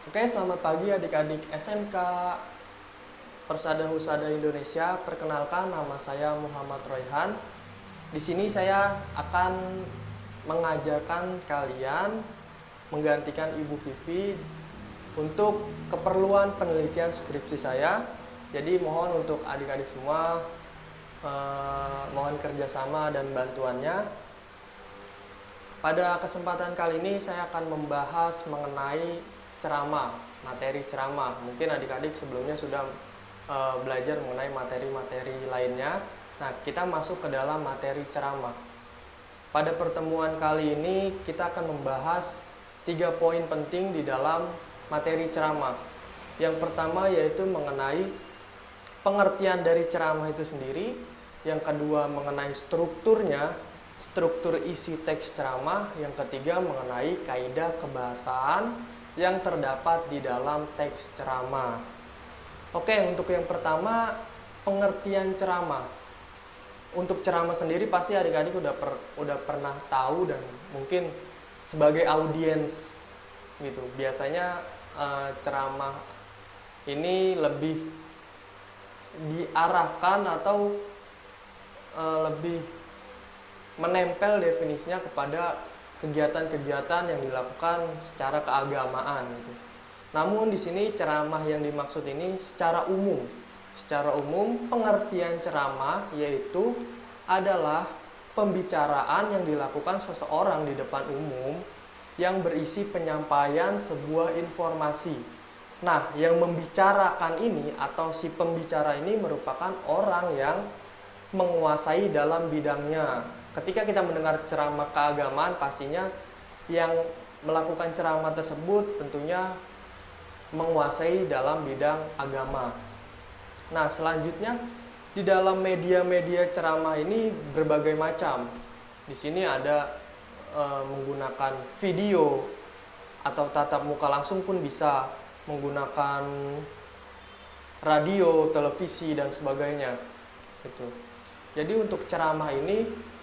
Oke, selamat pagi adik-adik SMK Persada Husada Indonesia. Perkenalkan, nama saya Muhammad Royhan. Di sini saya akan mengajarkan kalian menggantikan Ibu Vivi untuk keperluan penelitian skripsi saya. Jadi mohon untuk adik-adik semua mohon kerjasama dan bantuannya. Pada kesempatan kali ini saya akan membahas mengenai ceramah, materi ceramah. Mungkin adik-adik sebelumnya sudah belajar mengenai materi-materi lainnya. Nah, kita masuk ke dalam materi ceramah. Pada pertemuan kali ini kita akan membahas 3 poin penting di dalam materi ceramah. Yang pertama yaitu mengenai pengertian dari ceramah itu sendiri. Yang kedua mengenai strukturnya, struktur isi teks ceramah. Yang ketiga mengenai kaidah kebahasaan yang terdapat di dalam teks ceramah. Oke, untuk yang pertama, pengertian ceramah. Untuk ceramah sendiri pasti adik-adik udah pernah tahu dan mungkin sebagai audiens gitu. Biasanya ceramah ini lebih diarahkan atau lebih menempel definisinya kepada kegiatan-kegiatan yang dilakukan secara keagamaan gitu. Namun di sini ceramah yang dimaksud ini secara umum. Secara umum pengertian ceramah yaitu adalah pembicaraan yang dilakukan seseorang di depan umum yang berisi penyampaian sebuah informasi. Nah, yang membicarakan ini atau si pembicara ini merupakan orang yang menguasai dalam bidangnya. Ketika kita mendengar ceramah keagamaan, pastinya yang melakukan ceramah tersebut tentunya menguasai dalam bidang agama. Nah, selanjutnya di dalam media-media ceramah ini berbagai macam. Di sini ada menggunakan video atau tatap muka langsung pun bisa, menggunakan radio, televisi dan sebagainya. Gitu. Jadi untuk ceramah ini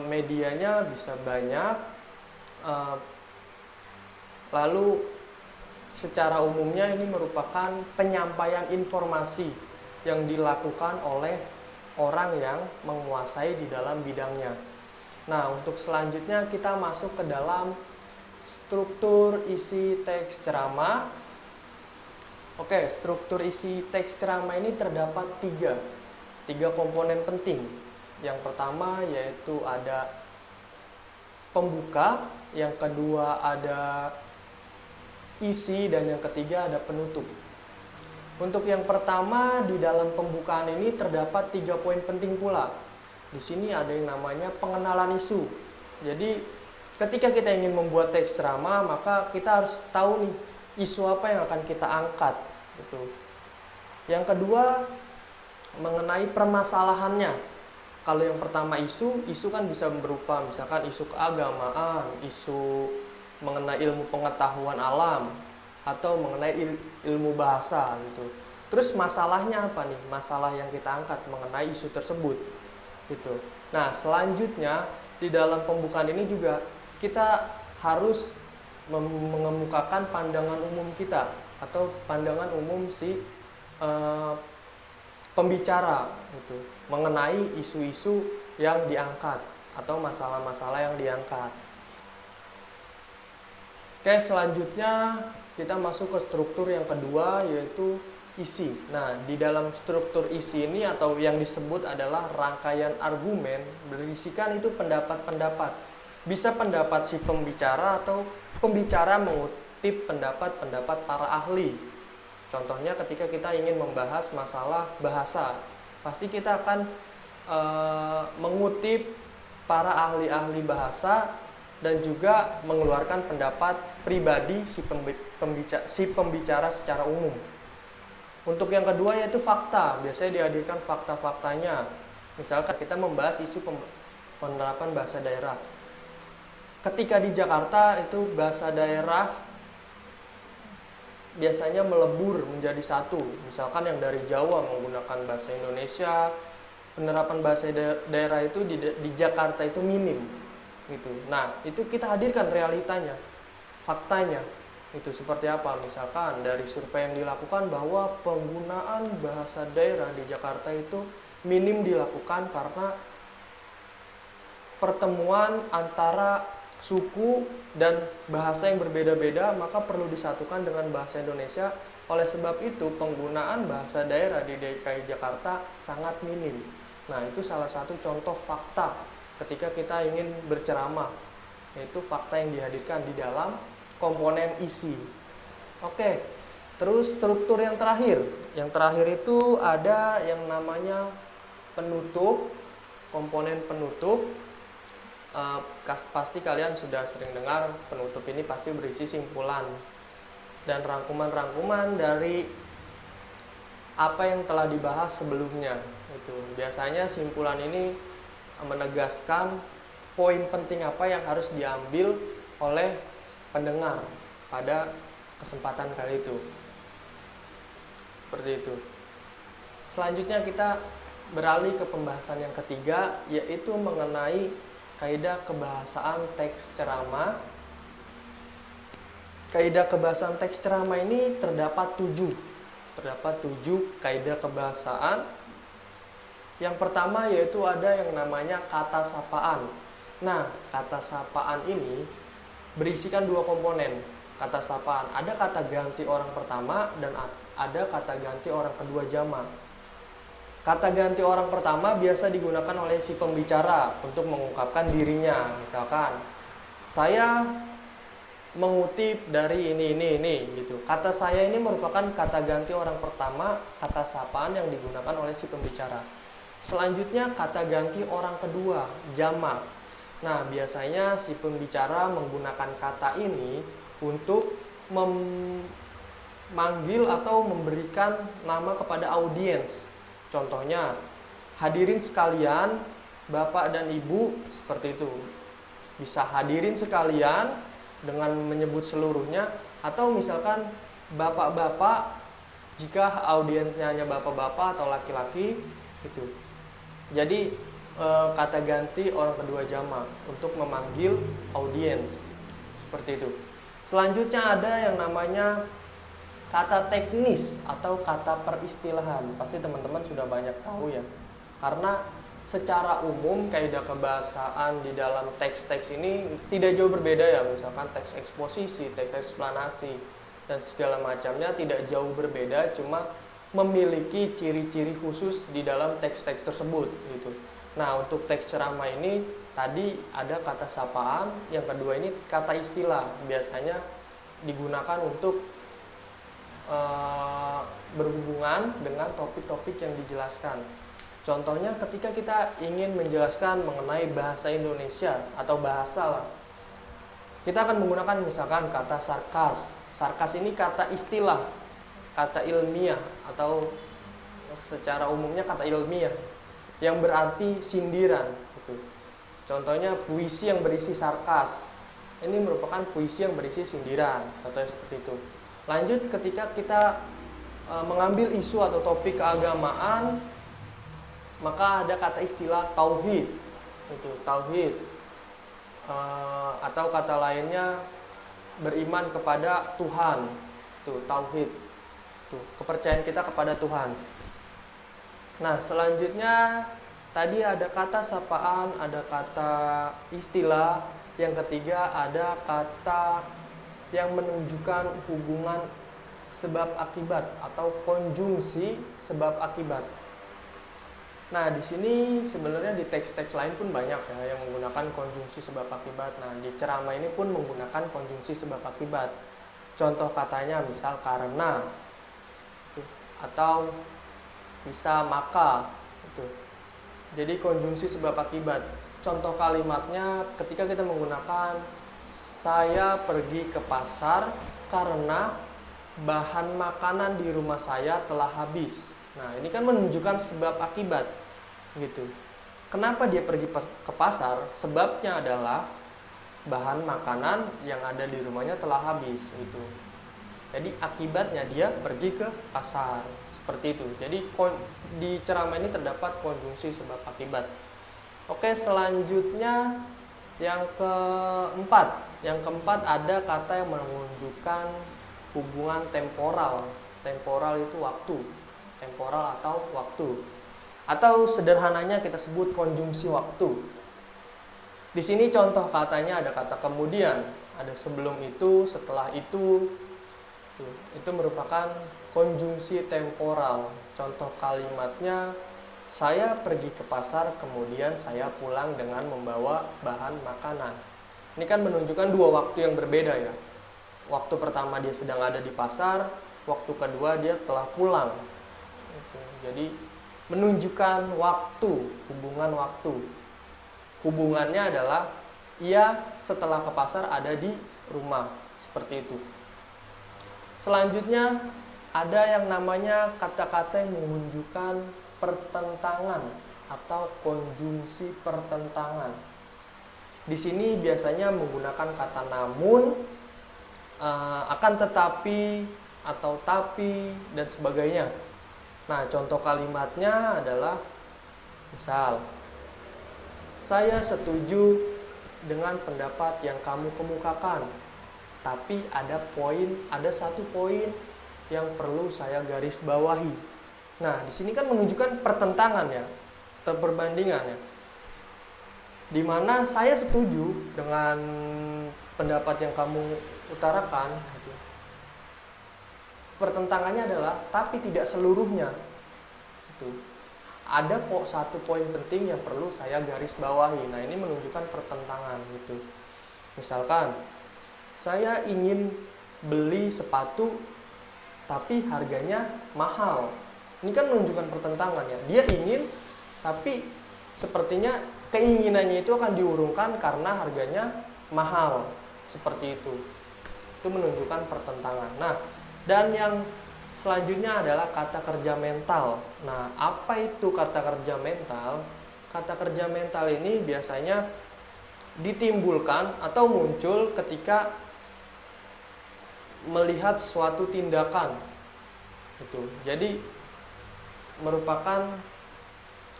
medianya bisa banyak. Lalu secara umumnya ini merupakan penyampaian informasi yang dilakukan oleh orang yang menguasai di dalam bidangnya. Nah, untuk selanjutnya kita masuk ke dalam struktur isi teks ceramah. Oke, struktur isi teks ceramah ini terdapat tiga komponen penting. Yang pertama yaitu ada pembuka, yang kedua ada isi, dan yang ketiga ada penutup. Untuk yang pertama, di dalam pembukaan ini terdapat 3 poin penting pula. Di sini ada yang namanya pengenalan isu. Jadi ketika kita ingin membuat teks ceramah, maka kita harus tahu nih isu apa yang akan kita angkat gitu. Yang kedua mengenai permasalahannya. Kalau yang pertama isu kan bisa berupa misalkan isu keagamaan, isu mengenai ilmu pengetahuan alam, atau mengenai ilmu bahasa gitu. Terus masalahnya apa nih? Masalah yang kita angkat mengenai isu tersebut gitu. Nah, selanjutnya di dalam pembukaan ini juga kita harus mengemukakan pandangan umum kita atau pandangan umum si pembicara gitu, mengenai isu-isu yang diangkat atau masalah-masalah yang diangkat. Oke, selanjutnya kita masuk ke struktur yang kedua yaitu isi. Nah, di dalam struktur isi ini atau yang disebut adalah rangkaian argumen berisikan itu pendapat-pendapat. Bisa pendapat si pembicara atau pembicara mengutip pendapat-pendapat para ahli. Contohnya ketika kita ingin membahas masalah bahasa, pasti kita akan mengutip para ahli-ahli bahasa dan juga mengeluarkan pendapat pribadi si pembicara secara umum. Untuk yang kedua yaitu fakta, biasanya dihadirkan fakta-faktanya. Misalkan kita membahas isu penerapan bahasa daerah. Ketika di Jakarta itu bahasa daerah biasanya melebur menjadi satu. Misalkan yang dari Jawa menggunakan bahasa Indonesia, penerapan bahasa daerah itu di Jakarta itu minim gitu. Nah, itu kita hadirkan realitanya, faktanya Itu seperti apa? Misalkan dari survei yang dilakukan bahwa penggunaan bahasa daerah di Jakarta itu minim dilakukan karena pertemuan antara suku dan bahasa yang berbeda-beda, maka perlu disatukan dengan bahasa Indonesia. Oleh sebab itu, penggunaan bahasa daerah di DKI Jakarta sangat minim. Nah, itu salah satu contoh fakta ketika kita ingin berceramah, yaitu fakta yang dihadirkan di dalam komponen isi. Oke, terus struktur yang terakhir. Yang terakhir itu ada yang namanya penutup, komponen penutup. Pasti kalian sudah sering dengar penutup ini pasti berisi simpulan dan rangkuman-rangkuman dari apa yang telah dibahas sebelumnya. Itu biasanya simpulan ini menegaskan poin penting apa yang harus diambil oleh pendengar pada kesempatan kali itu. Seperti itu. Selanjutnya kita beralih ke pembahasan yang ketiga, yaitu mengenai kaidah kebahasaan teks ceramah. Kaidah kebahasaan teks ceramah ini terdapat 7 kaidah kebahasaan. Yang pertama yaitu ada yang namanya kata sapaan. Nah, kata sapaan ini berisikan 2 komponen. Kata sapaan, ada kata ganti orang pertama dan ada kata ganti orang kedua jamak. Kata ganti orang pertama biasa digunakan oleh si pembicara untuk mengungkapkan dirinya. Misalkan, saya mengutip dari ini gitu. Kata saya ini merupakan kata ganti orang pertama, kata sapaan yang digunakan oleh si pembicara. Selanjutnya kata ganti orang kedua, jamak. Nah, biasanya si pembicara menggunakan kata ini untuk memanggil atau memberikan nama kepada audiens. Contohnya, hadirin sekalian, Bapak dan Ibu, seperti itu. Bisa hadirin sekalian dengan menyebut seluruhnya, atau misalkan Bapak-bapak jika audiensnya hanya bapak-bapak atau laki-laki, itu. Jadi kata ganti orang kedua jamak untuk memanggil audiens, seperti itu. Selanjutnya ada yang namanya kata teknis atau kata peristilahan. Pasti teman-teman sudah banyak tahu ya. Karena secara umum kaidah kebahasaan di dalam teks-teks ini tidak jauh berbeda ya. Misalkan teks eksposisi, teks eksplanasi, dan segala macamnya tidak jauh berbeda, cuma memiliki ciri-ciri khusus di dalam teks-teks tersebut gitu. Nah, untuk teks ceramah ini tadi ada kata sapaan, yang kedua ini kata istilah. Biasanya digunakan untuk berhubungan dengan topik-topik yang dijelaskan. Contohnya ketika kita ingin menjelaskan mengenai bahasa Indonesia atau bahasa lah, kita akan menggunakan misalkan kata sarkas. Sarkas ini kata istilah, kata ilmiah atau secara umumnya kata ilmiah yang berarti sindiran gitu. Contohnya puisi yang berisi sarkas. Ini merupakan puisi yang berisi sindiran. Contohnya seperti itu. Lanjut ketika kita mengambil isu atau topik keagamaan, maka ada kata istilah tauhid. Itu tauhid. Atau kata lainnya beriman kepada Tuhan. Itu tauhid. Itu kepercayaan kita kepada Tuhan. Nah, selanjutnya tadi ada kata sapaan, ada kata istilah, yang ketiga ada kata yang menunjukkan hubungan sebab akibat atau konjungsi sebab akibat. Nah, di sini sebenarnya di teks-teks lain pun banyak ya yang menggunakan konjungsi sebab akibat. Nah, di ceramah ini pun menggunakan konjungsi sebab akibat. Contoh katanya misal karena itu, atau bisa maka itu. Jadi konjungsi sebab akibat. Contoh kalimatnya ketika kita menggunakan saya pergi ke pasar karena bahan makanan di rumah saya telah habis. Nah, ini kan menunjukkan sebab akibat gitu. Kenapa dia pergi ke pasar? Sebabnya adalah bahan makanan yang ada di rumahnya telah habis gitu. Jadi akibatnya dia pergi ke pasar. Seperti itu. Jadi di ceramah ini terdapat konjungsi sebab akibat. Oke, selanjutnya yang keempat ada kata yang menunjukkan hubungan temporal. Temporal itu waktu, temporal atau waktu, atau sederhananya kita sebut konjungsi waktu. Di sini contoh katanya ada kata kemudian, ada sebelum itu, setelah itu. Itu merupakan konjungsi temporal. Contoh kalimatnya, saya pergi ke pasar kemudian saya pulang dengan membawa bahan makanan. Ini kan menunjukkan dua waktu yang berbeda ya. Waktu pertama dia sedang ada di pasar, waktu kedua dia telah pulang. Jadi menunjukkan waktu, hubungan waktu. Hubungannya adalah ia setelah ke pasar ada di rumah, seperti itu. Selanjutnya ada yang namanya kata-kata yang menunjukkan pertentangan atau konjungsi pertentangan. Di sini biasanya menggunakan kata namun, akan tetapi, atau tapi, dan sebagainya. Nah, contoh kalimatnya adalah misal, saya setuju dengan pendapat yang kamu kemukakan, tapi ada satu poin yang perlu saya garis bawahi. Nah, di sini kan menunjukkan pertentangan ya, atau perbandingan ya. Dimana saya setuju dengan pendapat yang kamu utarakan, gitu. Pertentangannya adalah tapi tidak seluruhnya. Itu. Ada kok satu poin penting yang perlu saya garis bawahi. Nah, ini menunjukkan pertentangan gitu. Misalkan saya ingin beli sepatu tapi harganya mahal. Ini kan menunjukkan pertentangan ya. Dia ingin tapi sepertinya keinginannya itu akan diurungkan karena harganya mahal. Seperti itu. Itu menunjukkan pertentangan. Nah, dan yang selanjutnya adalah kata kerja mental. Nah, apa itu kata kerja mental? Kata kerja mental ini biasanya ditimbulkan atau muncul ketika melihat suatu tindakan. Itu. Jadi merupakan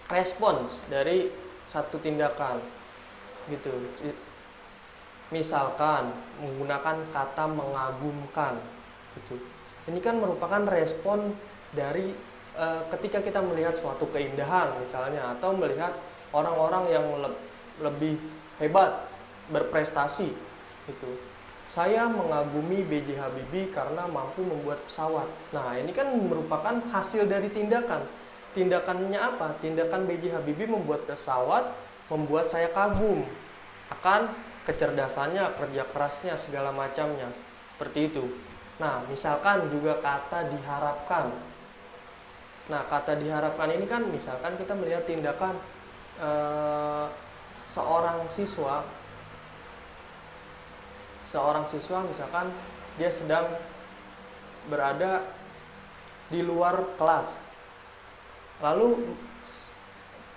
respons dari satu tindakan. Gitu. Misalkan menggunakan kata mengagumkan. Gitu. Ini kan merupakan respon dari ketika kita melihat suatu keindahan misalnya, atau melihat orang-orang yang lebih hebat berprestasi gitu. Saya mengagumi B.J. Habibie karena mampu membuat pesawat. Nah, ini kan merupakan hasil dari tindakan. Tindakannya apa? Tindakan B.J. Habibie membuat pesawat membuat saya kagum akan kecerdasannya, kerja kerasnya, segala macamnya. Seperti itu. Nah, misalkan juga kata diharapkan. Nah, kata diharapkan ini kan misalkan kita melihat tindakan seorang siswa misalkan dia sedang berada di luar kelas. Lalu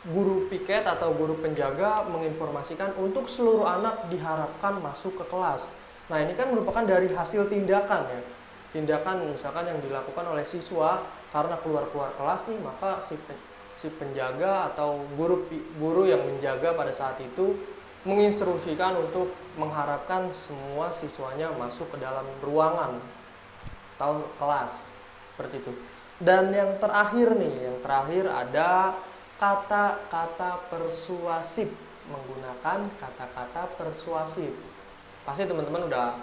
guru piket atau guru penjaga menginformasikan untuk seluruh anak diharapkan masuk ke kelas. Nah, ini kan merupakan dari hasil tindakan ya. Tindakan misalkan yang dilakukan oleh siswa karena keluar kelas nih, maka si penjaga atau guru yang menjaga pada saat itu menginstruksikan untuk mengharapkan semua siswanya masuk ke dalam ruangan atau kelas. Seperti itu. Dan yang terakhir ada kata-kata persuasif, menggunakan kata-kata persuasif. Pasti teman-teman udah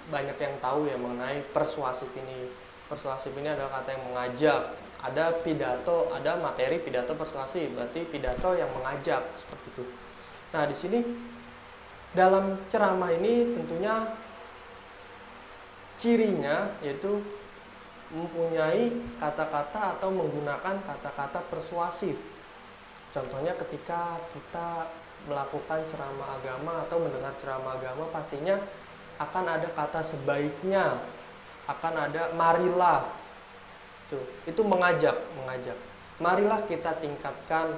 banyak yang tahu ya mengenai persuasif ini. Persuasif ini adalah kata yang mengajak. Ada pidato, ada materi pidato persuasif, berarti pidato yang mengajak, seperti itu. Nah, di sini dalam ceramah ini tentunya cirinya yaitu mempunyai kata-kata atau menggunakan kata-kata persuasif. Contohnya ketika kita melakukan ceramah agama atau mendengar ceramah agama, pastinya akan ada kata sebaiknya, akan ada marilah. Itu mengajak. Marilah kita tingkatkan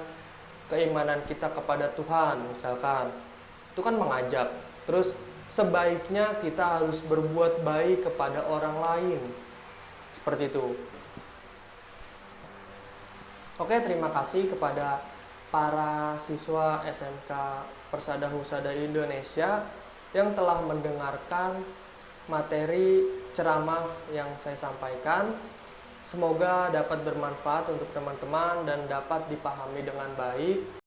keimanan kita kepada Tuhan, misalkan. Itu kan mengajak. Terus sebaiknya kita harus berbuat baik kepada orang lain. Seperti itu. Oke, terima kasih kepada para siswa SMK Persada Husada Indonesia yang telah mendengarkan materi ceramah yang saya sampaikan. Semoga dapat bermanfaat untuk teman-teman dan dapat dipahami dengan baik.